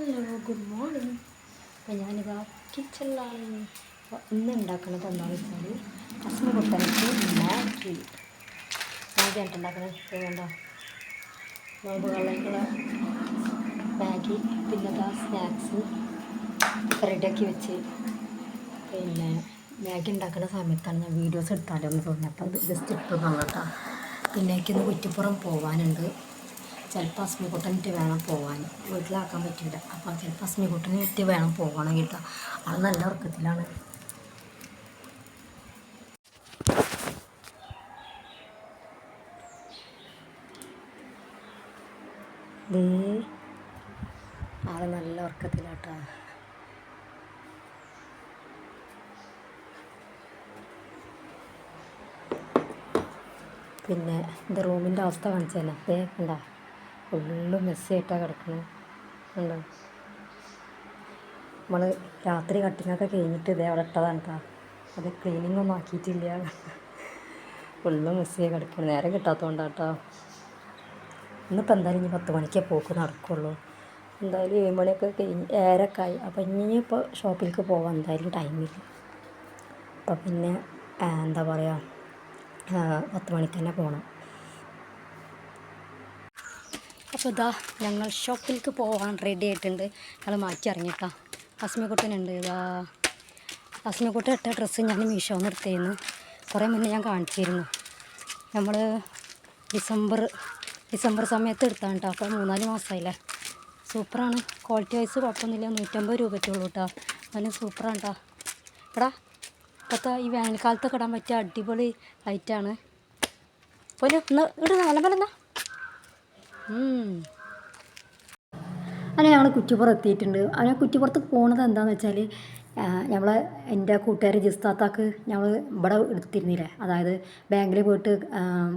Hello good morning. അപ്പോൾ ഞാനിതാ കിച്ചണിലാണ്. അപ്പോൾ ഇന്ന് ഉണ്ടാക്കുന്നത് എന്താണെന്ന് വെച്ചാൽ അസ്മ പൊട്ടനക്ക് മാഗി ആയിട്ട് ഉണ്ടാക്കുന്നത്. വേണ്ട നോമ്പ് കളയുള്ള മാഗി, പിന്നെ ഇതാ സ്നാക്സ് റെഡിയാക്കി വെച്ച്. പിന്നെ മാഗി ഉണ്ടാക്കുന്ന സമയത്താണ് ഞാൻ വീഡിയോസ് എടുത്താലോ എന്ന് തോന്നി, അപ്പോൾ അത് ജസ്റ്റ് ഇട്ടു കേട്ടോ. പിന്നെ എനിക്കൊന്ന് കുറ്റിപ്പുറം പോകാനുണ്ട്. ചിലപ്പോൾ അസ്മിക്കുട്ടനിട്ട് വേണം പോകാൻ, വീട്ടിലാക്കാൻ പറ്റില്ല. അപ്പോൾ ചിലപ്പോൾ അസ്മിക്കുട്ടനിട്ട് വേണം പോകണമെങ്കിൽ കേട്ടോ. അത് നല്ല ഉറക്കത്തിലാണ്. ആള് നല്ല ഉറക്കത്തിലാട്ടോ. പിന്നെ ഇത് റൂമിൻ്റെ അവസ്ഥ കാണിച്ചു തന്നെ. അതേ കണ്ടോ, ഫുള്ള് മെസ്സിയായിട്ടാണ് കിടക്കുന്നത്. ഉണ്ടോ, നമ്മൾ രാത്രി കട്ടിങ്ങൊക്കെ കഴിഞ്ഞിട്ട് ഇതേ അവിടെ ഇട്ടതാണ് കേട്ടോ. അത് ക്ലീനിങ് ഒന്നും ആക്കിയിട്ടില്ല. ഫുള്ള് മെസ്സിയായി കിടക്കുന്നത്. നേരം കിട്ടാത്തതുകൊണ്ടാണ് കേട്ടോ. ഇന്നിപ്പോൾ എന്തായാലും ഇനി 10 മണിക്കേ പോക്ക് നടക്കുള്ളൂ. എന്തായാലും 7 മണിയൊക്കെ കഴിഞ്ഞ് 7:30 ആയി. അപ്പോൾ ഇനിയിപ്പോൾ ഷോപ്പിലേക്ക് പോകാൻ എന്തായാലും ടൈമില്ല. അപ്പോൾ പിന്നെ എന്താ പറയുക, 10 മണിക്ക് തന്നെ പോകണം. അപ്പോൾ ഇതാ ഞങ്ങൾ ഷോപ്പിലേക്ക് പോകാൻ റെഡി ആയിട്ടുണ്ട്. ഞങ്ങൾ മാറ്റി ഇറങ്ങിയിട്ടാ. അസ്മിക്കുട്ടനുണ്ട്. ഇതാ അസ്മിക്കുട്ടൻ ഇട്ട ഡ്രസ്സ് ഞാൻ മീഷോന്ന് എടുത്തിരുന്നു. കുറേ മുന്നേ ഞാൻ കാണിച്ചിരുന്നു. നമ്മൾ ഡിസംബർ സമയത്ത് എടുത്താണ് കേട്ടോ. അപ്പോൾ 3-4 മാസമായില്ലേ. സൂപ്പറാണ്. ക്വാളിറ്റി വൈസ് കുഴപ്പമൊന്നുമില്ല. 150 രൂപയ്ക്കുള്ളൂ കേട്ടോ. അതിന് സൂപ്പറാണ് കേട്ടോ. എടാ ഇപ്പോഴത്തെ ഈ വേനൽക്കാലത്തൊക്കെ ഇടാൻ പറ്റിയ അടിപൊളി ഐറ്റാണ്. പോലെ ഒന്ന് ഇടുന്ന നല്ല പോലെ എന്നാ. അങ്ങനെ ഞങ്ങൾ കുറ്റിപ്പുറം എത്തിയിട്ടുണ്ട്. അങ്ങനെ കുറ്റിപ്പുറത്ത് പോകുന്നത് എന്താണെന്ന് വെച്ചാൽ, എൻ്റെ കൂട്ടുകാർ ജിസ്താത്താക്ക് ഞങ്ങൾ ഇവിടെ എടുത്തിരുന്നില്ലേ, അതായത് ബാങ്കിൽ പോയിട്ട്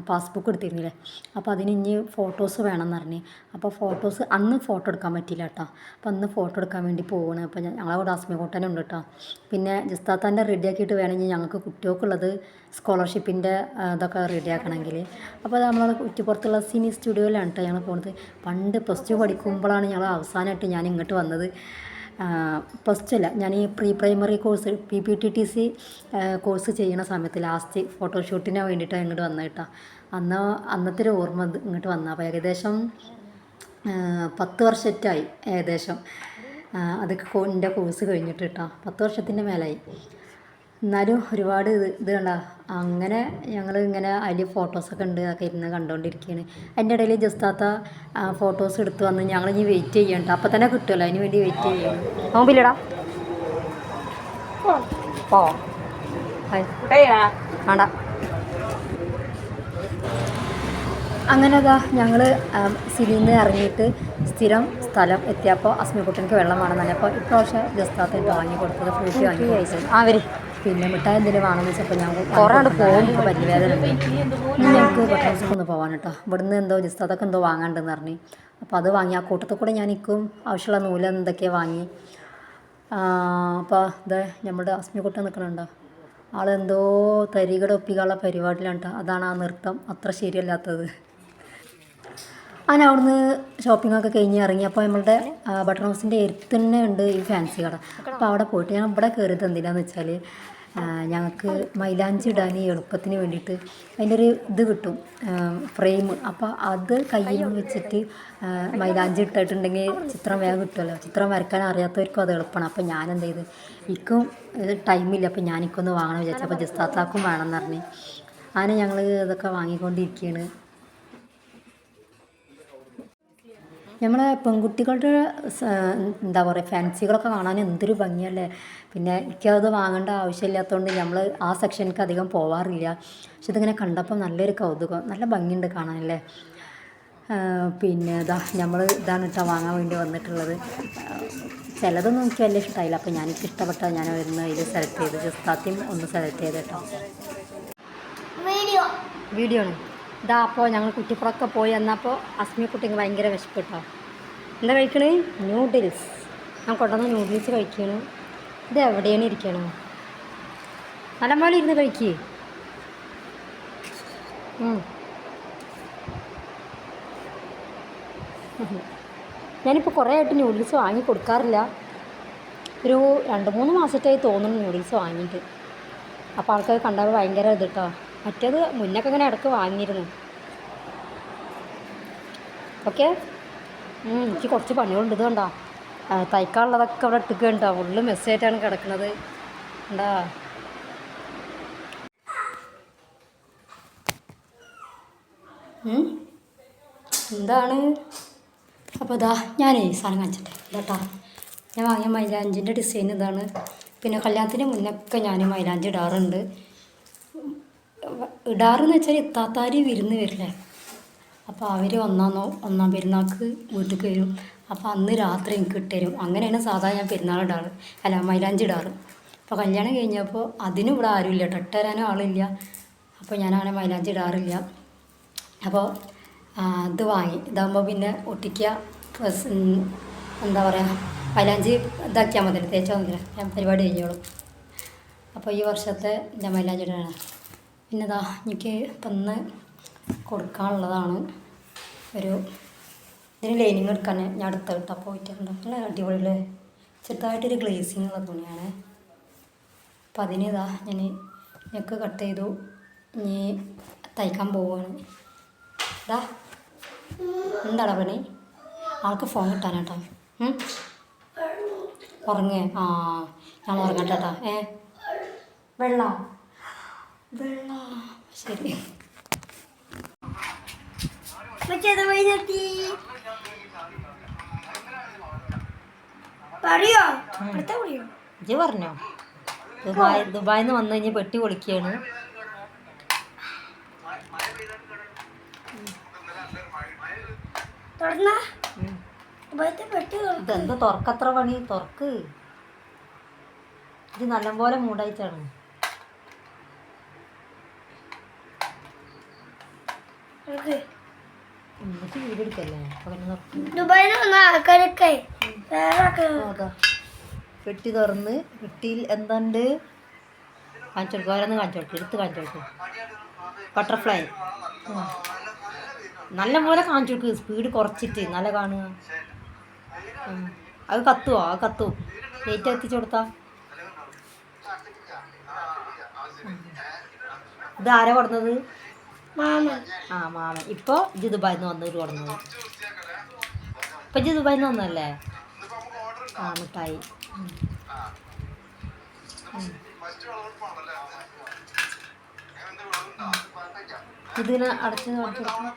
പാസ്ബുക്ക് എടുത്തിരുന്നില്ലേ. അപ്പോൾ അതിന് ഇനി ഫോട്ടോസ് വേണമെന്ന് പറഞ്ഞ്. അപ്പോൾ ഫോട്ടോസ് അന്ന് ഫോട്ടോ എടുക്കാൻ പറ്റിയില്ല കേട്ടോ. അപ്പോൾ അന്ന് ഫോട്ടോ എടുക്കാൻ വേണ്ടി പോവുകയാണ്. അപ്പോൾ ഞങ്ങളവിടെ അസ്മിക്കുട്ടനുണ്ട് കേട്ടോ. പിന്നെ ജിസ്താത്താൻ്റെ റെഡിയാക്കിയിട്ട് വേണമെങ്കിൽ ഞങ്ങൾക്ക് കുട്ടികൾക്കുള്ളത് സ്കോളർഷിപ്പിൻ്റെ ഇതൊക്കെ റെഡിയാക്കണമെങ്കിൽ. അപ്പോൾ നമ്മൾ കുറ്റിപ്പുറത്തുള്ള സിനി സ്റ്റുഡിയോയിലാണ് കേട്ടോ ഞങ്ങൾ പോകുന്നത്. പണ്ട് +2 പഠിക്കുമ്പോഴാണ് ഞങ്ങൾ അവസാനമായിട്ട് ഞാൻ ഇങ്ങോട്ട് വന്നത്. +2 അല്ല, ഞാൻ ഈ pre primary course PPTTC course ചെയ്യുന്ന സമയത്ത് ലാസ്റ്റ് ഫോട്ടോഷൂട്ടിന് വേണ്ടിയിട്ടാണ് ഇങ്ങോട്ട് വന്നത് കേട്ടോ. അന്നത്തെ ഒരു ഓർമ്മ ഇങ്ങോട്ട് വന്നത്. അപ്പോൾ ഏകദേശം 10 വർഷമായി ഏകദേശം. അത് എൻ്റെ കോഴ്സ് കഴിഞ്ഞിട്ട് കേട്ടോ. 10 വർഷത്തിൻ്റെ മേലായി. എന്നാലും ഒരുപാട് ഇത് കണ്ട. അങ്ങനെ ഞങ്ങൾ ഇങ്ങനെ അതിൽ ഫോട്ടോസൊക്കെ ഉണ്ട്, അതൊക്കെ ഇരുന്ന് കണ്ടുകൊണ്ടിരിക്കുകയാണ്. അതിൻ്റെ ഇടയിൽ ജസ്താത്ത ഫോട്ടോസ് എടുത്ത് വന്ന് ഞങ്ങളിനി വെയിറ്റ് ചെയ്യണ്ട. അപ്പം തന്നെ കിട്ടുമല്ലോ, അതിന് വേണ്ടി വെയിറ്റ് ചെയ്യണം. നോമ്പില്ലടാ പോ വേണ്ട. അങ്ങനെ അതാ ഞങ്ങൾ സിലിന്ന് ഇറങ്ങിയിട്ട് സ്ഥിരം സ്ഥലം എത്തിയപ്പോൾ അസ്മിക്കുട്ടനിക്ക് വെള്ളം വേണമെന്നല്ല. അപ്പോൾ ഇപ്രാവശ്യം ജസ്താത്ത വാങ്ങി കൊടുത്തത് ഫ്രൂട്ടി വാങ്ങി കൊടുത്തത്. പിന്നെ മിഠായി എന്തെങ്കിലും വേണമെന്ന് വെച്ചപ്പോൾ ഞാൻ കുറേ പോകുമ്പോൾ പരിവേദന ഉണ്ട്. ഇനി ഞങ്ങൾക്ക് ബട്ടർസ്ക്ക് ഒന്ന് പോകാൻ കേട്ടോ. ഇവിടുന്ന് എന്തോ ജസ്താത്തൊക്കെ എന്തോ വാങ്ങാണ്ടെന്ന് പറഞ്ഞ്. അപ്പോൾ അത് വാങ്ങി. ആ കൂട്ടത്തിൽ കൂടെ ഞാനിക്കും ആവശ്യമുള്ള നൂല് എന്തൊക്കെയാണ് വാങ്ങി. അപ്പോൾ ഇത് നമ്മുടെ അസ്മിക്കുട്ടൻ നിൽക്കണുണ്ടോ, ആളെന്തോ തരികട ഒപ്പിക്കാനുള്ള പരിപാടിയിലാണ് കേട്ടോ. അതാണ് ആ നൃത്തം അത്ര ശരിയല്ലാത്തത്. അങ്ങനെ അവിടുന്ന് ഷോപ്പിങ്ങൊക്കെ കഴിഞ്ഞ് ഇറങ്ങി. അപ്പോൾ നമ്മളുടെ ബട്ടർ ഹൗസിൻ്റെ അടുത്ത് തന്നെ ഉണ്ട് ഈ ഫാൻസി കട. അപ്പോൾ അവിടെ പോയിട്ട് ഞാൻ ഇവിടെ കയറിയത് എന്തിനാന്ന് വെച്ചാൽ, ഞങ്ങൾക്ക് മൈലാഞ്ചി ഇടാൻ എളുപ്പത്തിന് വേണ്ടിയിട്ട് അതിൻ്റെ ഒരു ഇത് കിട്ടും, ഫ്രെയിം. അപ്പോൾ അത് കയ്യിൽ വെച്ചിട്ട് മൈലാഞ്ചി ഇട്ടിട്ടുണ്ടെങ്കിൽ ചിത്രം വേഗം കിട്ടുമല്ലോ. ചിത്രം വരയ്ക്കാൻ അറിയാത്തവർക്കും അത് എളുപ്പമാണ്. അപ്പോൾ ഞാൻ എന്ത് ചെയ്ത്, എനിക്കും ടൈമില്ല, അപ്പോൾ ഞാനിക്കൊന്ന് വാങ്ങണം വിചാരിച്ചു. അപ്പോൾ ജസ്താത്താക്കും വേണമെന്ന് പറഞ്ഞ് അങ്ങനെ ഞങ്ങൾ ഇതൊക്കെ വാങ്ങിക്കൊണ്ടിരിക്കുകയാണ്. നമ്മളെ പെൺകുട്ടികളുടെ എന്താ പറയുക, ഫാൻസികളൊക്കെ കാണാൻ എന്തൊരു ഭംഗിയല്ലേ. പിന്നെ എനിക്കത് വാങ്ങേണ്ട ആവശ്യമില്ലാത്തതുകൊണ്ട് നമ്മൾ ആ സെക്ഷനിലേക്ക് അധികം പോവാറില്ല. പക്ഷെ ഇതിങ്ങനെ കണ്ടപ്പോൾ നല്ലൊരു കൗതുകം, നല്ല ഭംഗിയുണ്ട് കാണാനല്ലേ. പിന്നെ നമ്മൾ ഇതാണ് കേട്ടോ വാങ്ങാൻ വേണ്ടി വന്നിട്ടുള്ളത്. ചിലതൊന്നും എനിക്ക് വലിയ ഇഷ്ടമായില്ല. അപ്പോൾ എനിക്ക് ഇഷ്ടപ്പെട്ട ഞാൻ വരുന്ന ഇതിൽ സെലക്ട് ചെയ്ത് ജസ്താത്തിയും ഒന്ന് സെലക്ട് ചെയ്ത് കേട്ടോ. വീഡിയോ ആണ് ഇതാ. അപ്പോൾ ഞങ്ങൾ കുറ്റിപ്പുറമൊക്കെ പോയി വന്നപ്പോൾ അസ്മിക്കുട്ടിക്ക് ഭയങ്കര വിശപ്പ് കേട്ടോ. എന്താ കഴിക്കണേ? നൂഡിൽസ്. ഞാൻ കൊണ്ടുവന്ന നൂഡിൽസ് കഴിക്കണം. ഇത് എവിടെയാണ് ഇരിക്കണം, നല്ലപോലെ ഇരുന്ന് കഴിക്കേ. ഞാനിപ്പോൾ കുറേ ആയിട്ട് ന്യൂഡിൽസ് വാങ്ങി കൊടുക്കാറില്ല. ഒരു 2-3 മാസമായിട്ടായി തോന്നുന്നു ന്യൂഡിൽസ് വാങ്ങിയിട്ട്. അപ്പോൾ ആൾക്കാർ കണ്ടാൽ ഭയങ്കര ഇത് കേട്ടോ. മറ്റേത് മുന്നൊക്കെ ഇങ്ങനെ ഇടയ്ക്ക് വാങ്ങിയിരുന്നു. ഓക്കെ, എനിക്ക് കുറച്ച് പണികളുണ്ട്. ഇത് കണ്ടോ, തയ്ക്കാനുള്ളതൊക്കെ അവിടെ ഇട്ടിട്ടുണ്ടോ, ഫുള്ള് മെസ്സായിട്ടാണ് കിടക്കുന്നത്. എന്താ എന്താണ്? അപ്പോൾ ഇതാ ഞാനേ സാധനം കാണിച്ചിട്ടെ കേട്ടോ. ഞാൻ വാങ്ങിയ മൈലാഞ്ചിൻ്റെ ഡിസൈൻ ഇതാണ്. പിന്നെ കല്യാണത്തിന് മുന്നൊക്കെ ഞാൻ മൈലാഞ്ചി ഇടാറുണ്ട്. ഇടാറെന്ന് വെച്ചാൽ ഇത്താത്താരി വിരുന്ന് വരില്ലേ, അപ്പോൾ അവർ ഒന്നാം പെരുന്നാൾക്ക് വീട്ടിൽ വരും. അപ്പോൾ അന്ന് രാത്രി എനിക്ക് ഇട്ടുതരും. അങ്ങനെയാണ് സാധാരണ ഞാൻ പെരുന്നാൾ ഇടാറ്, അല്ല മൈലാഞ്ചി ഇടാറ്. അപ്പോൾ കല്യാണം കഴിഞ്ഞപ്പോൾ അതിനും ഇവിടെ ആരുമില്ല കേട്ടോ, ഇട്ടുതരാനും ആളില്ല. അപ്പോൾ ഞാനങ്ങനെ മൈലാഞ്ചി ഇടാറില്ല. അപ്പോൾ ഇത് വാങ്ങി. ഇതാകുമ്പോൾ പിന്നെ ഒട്ടിക്കുക, എന്താ പറയുക, മൈലാഞ്ചി ഇതാക്കിയാൽ മതി, തേച്ചാൽ മതി, ഞാൻ പരിപാടി കഴിഞ്ഞോളും. അപ്പോൾ ഈ വർഷത്തെ എൻ്റെ മൈലാഞ്ചി ഇടാണ്. പിന്നെ ഇതാ എനിക്ക് ഇപ്പം ഇന്ന് കൊടുക്കാനുള്ളതാണ്. ഇതിന് ലൈനിങ് എടുക്കാൻ ഞാൻ അടുത്ത കിട്ടാൻ പോയിട്ടുണ്ട്. നല്ല അടിപൊളിയല്ലേ, ചെറുതായിട്ടൊരു ഗ്ലേസിങ് ഉള്ള തുണിയാണ്. അപ്പം അതിന് ഇതാ ഞാൻ നെക്ക് കട്ട് ചെയ്തു. ഇനി തയ്ക്കാൻ പോവുകയാണ്. ഇതാ എന്താടാ പണി? ആൾക്ക് ഫോൺ കിട്ടാനാട്ടോ. ഉറങ്ങേ? ഞാൻ ഉറങ്ങട്ടെ കേട്ടോ. വെള്ളം ശരി. ഇജ്ജ് പറഞ്ഞോ, ദുബായിൽ നിന്ന് വന്നു കഴിഞ്ഞ് പെട്ടി പൊളിക്കുകയാണ്. ഇതെന്ത് തുറക്കത്ര പണി? തുറക്ക്. ഇത് നല്ലപോലെ മൂടായിട്ടാണ്. പെട്ടി തുറന്ന് പെട്ടിയിൽ എന്തുണ്ട് കാണിച്ചു കൊടുക്കും. ഓരോന്ന് കാണിച്ചു കൊടുക്കും, എടുത്ത് കാണിച്ചു കൊടുക്കും. ബട്ടർഫ്ലൈ നല്ല പോലെ കാണിച്ചു കൊടുക്കുക, സ്പീഡ് കുറച്ചിട്ട് നല്ല കാണുക. അത് കത്തുവോ? അത് കത്തും. ലൈറ്റ് എത്തിച്ചു കൊടുത്താ. ഇത് ആരാ കൊടുന്നത്? മാമൻ. മാമൻ. ഇപ്പോൾ ഇജ്ജ് ദുബായിൽ നിന്ന് വന്നവർ കൊടുന്നത്. ഇപ്പം ഇജ്ജ് ദുബായിൽ നിന്ന് വന്നല്ലേ? മിഠായി. ഇതിന് അടച്ച് കാണിച്ചു കൊടുക്കും.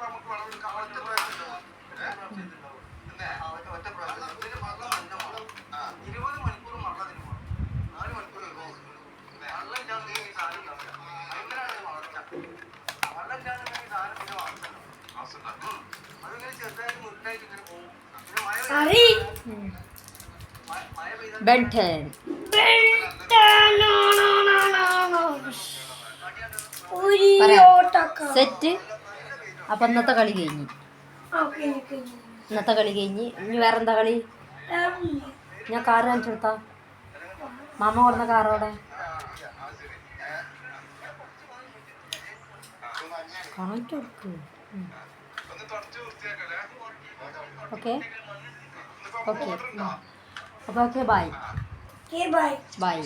ബെൻടൻ സെറ്റ്. അപ്പം ഇന്നത്തെ കളി കഴിഞ്ഞ് ഇനി വേറെന്താ കളി? ഞാൻ കാറ് കാണിച്ചു കൊടുത്താ. മാമ കൊടുന്ന കാറോടെ കാണിച്ചു കൊടുക്ക്. Okay okay. അപ്പോൾ ഓക്കെ, ബൈ ബൈ.